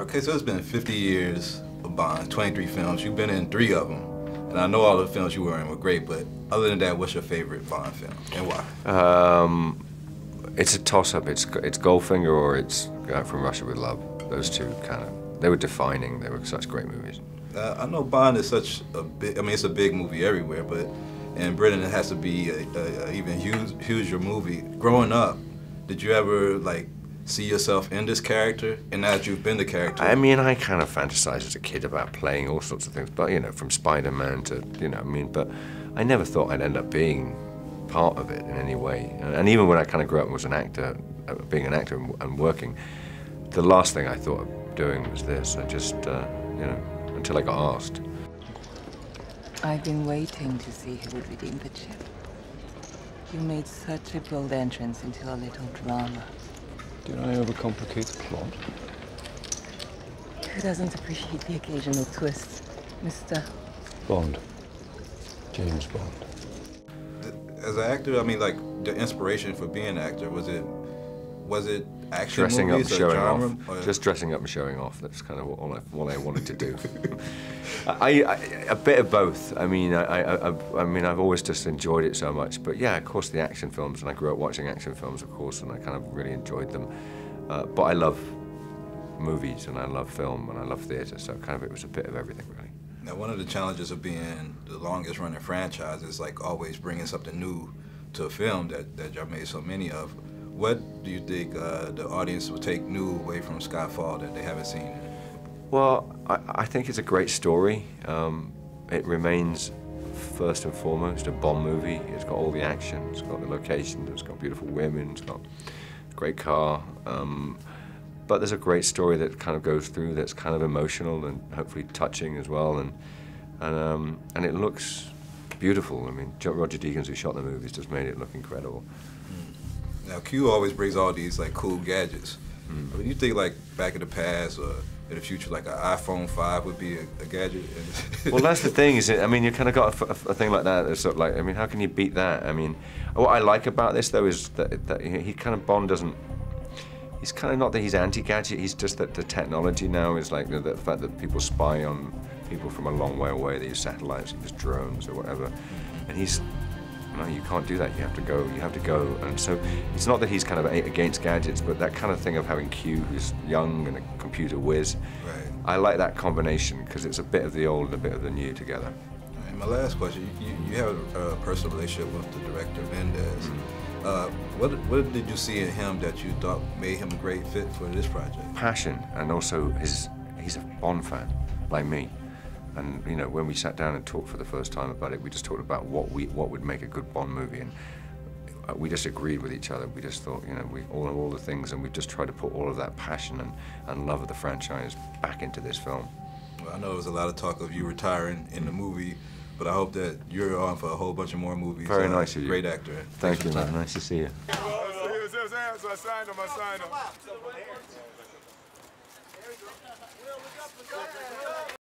Okay, so it's been 50 years of Bond, 23 films. You've been in 3 of them. And I know all the films you were in were great, but other than that, what's your favorite Bond film and why? It's a toss-up. It's Goldfinger or it's From Russia with Love. Those two they were defining. They were such great movies. I know Bond is such a big, I mean, it's a big movie everywhere, but in Britain it has to be a even huger movie. Growing up, did you ever, like, see yourself in this character? And now that you've been the character? I mean, I kind of fantasized as a kid about playing all sorts of things, but, you know, from Spider-Man to, you know, I mean, but I never thought I'd end up being part of it in any way. And even when I kind of grew up and was an actor, being an actor and working, the last thing I thought of doing was this. I just, you know, until I got asked. I've been waiting to see who would redeem the chip. You made such a bold entrance into a little drama. Did I overcomplicate the plot? Who doesn't appreciate the occasional twist, Mr. Bond. James Bond. As an actor, I mean, like, the inspiration for being an actor, was it action Dressing movies up, showing genre, off. or? Just dressing up and showing off. That's kind of what I wanted to do. A bit of both. I mean, I've always just enjoyed it so much. But yeah, of course, the action films, and I grew up watching action films, of course, and I kind of really enjoyed them. But I love movies, and I love film, and I love theatre. So kind of it was a bit of everything, really. Now, one of the challenges of being the longest-running franchise is, like, always bringing something new to a film that y'all made so many of. What do you think the audience will take new away from Skyfall that they haven't seen? Well, I think it's a great story. It remains, first and foremost, a Bond movie. It's got all the action, it's got the locations, it's got beautiful women, it's got a great car. But there's a great story that kind of goes through that's kind of emotional and hopefully touching as well. And it looks beautiful. I mean, Roger Deakins, who shot the movies, just made it look incredible. Now, Q always brings all these, like, cool gadgets. I mean, you think, like, back in the past or in the future, like an iPhone 5 would be a gadget? Well, that's the thing, is it? I mean, you kind of got a thing like that. It's sort of like, I mean, how can you beat that? I mean, what I like about this, though, is that he kind of, Bond doesn't, he's kind of not that he's anti-gadget, he's just that the technology now is like the fact that people spy on people from a long way away. They use satellites, they use drones or whatever. And he's, no, you can't do that. You have to go. And so it's not that he's kind of against gadgets, but that kind of thing of having Q, who's young and a computer whiz. Right. I like that combination because it's a bit of the old and a bit of the new together. And my last question, you have a personal relationship with the director, Mendez. What did you see in him that you thought made him a great fit for this project? Passion, and also he's a Bond fan, like me. And, you know, when we sat down and talked for the first time about it, we just talked about what would make a good Bond movie, and we just agreed with each other. We just thought, you know, all the things, and we just tried to put all of that passion and love of the franchise back into this film. Well, I know there was a lot of talk of you retiring in the movie, but I hope that you're on for a whole bunch of more movies. Very nice of you. Great actor. Thank you, man. Nice to see you. So I signed him.